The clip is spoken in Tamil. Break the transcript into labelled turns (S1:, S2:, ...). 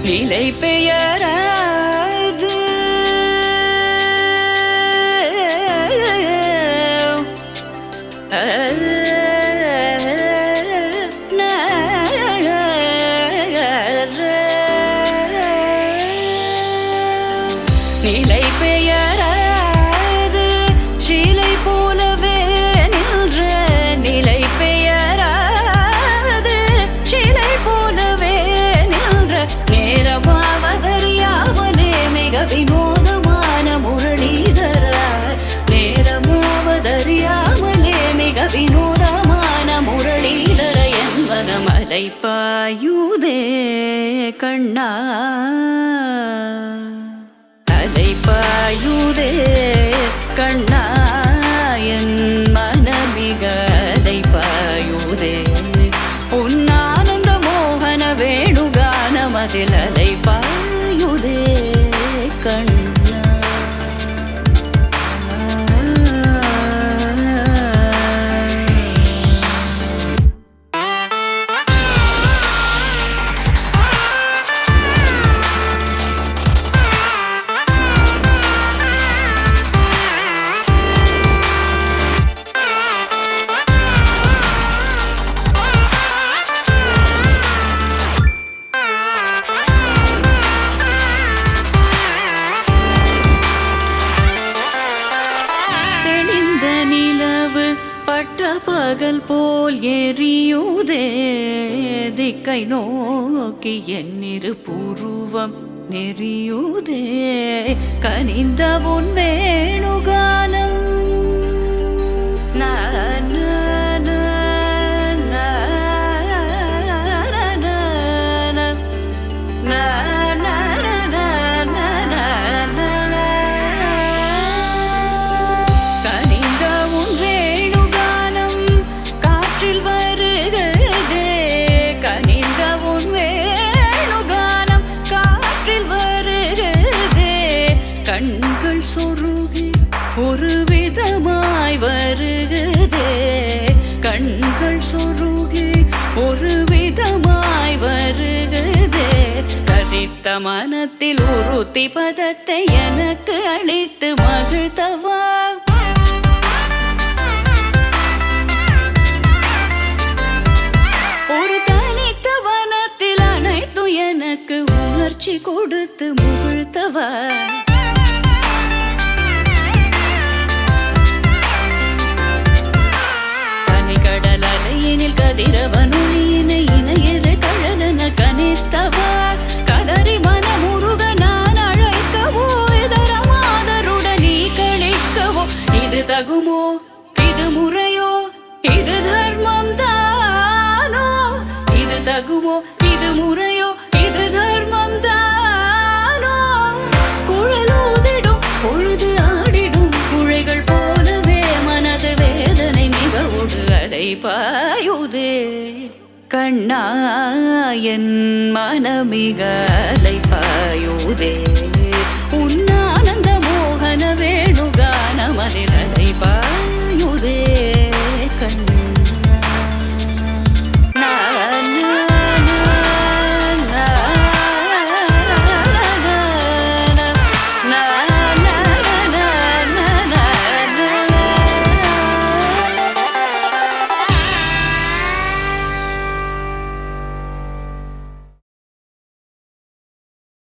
S1: நிலை பெயராது நிலை பெயராது சிலை போலவே நின்ற நிலை பெயராது சிலை போலவே நின்ற நேரமாவதறியாமலே மிக வினோதமான முரளிதர நேரமாவதறியாமலே மிக வினோதமான முரளிதர என்பன மலை பாயுதே கண்ணா பாயுதே கண்ணா என் மனமிக அலை பாயுதே உன் ஆனந்த மோகன வேணுகானமதில் அலை பாயுதே கண்ணா. பகல் போல் எரியுதே திக்கை நோக்கி என்னிரு புருவம் நெறியுதே கனிந்த உன் வேணுகானம் கண்கள் சொருகி ஒரு விதமாய் வருகுதே கண்கள் சொருகி ஒரு விதமாய் வருகுதே தரித்த மனத்தில் உறுத்தி பதத்தை எனக்கு அளித்து மகிழ்த்தவா ஒரு தனித்த வனத்தில் அனைத்து எனக்கு உணர்ச்சி கொடுத்து முகிழ்த்தவா கதிரவனுளியினை இணையது கழலன கனித்தவா கதறி மனமுருக நான் அழைக்கவோ இதர மாதருடன் நீ கழிக்கவோ இது தகுமோ இது முறையோ இது தர்மம் தானோ இது தகுமோ இது முறையோ இது தர்மம் தானோ குழலூதிடும் பொழுது ஆடிடும் குழைகள் போலவே மனது வேதனை மிகவோடு அலை பாயுதே கண்ணா என் மனமிக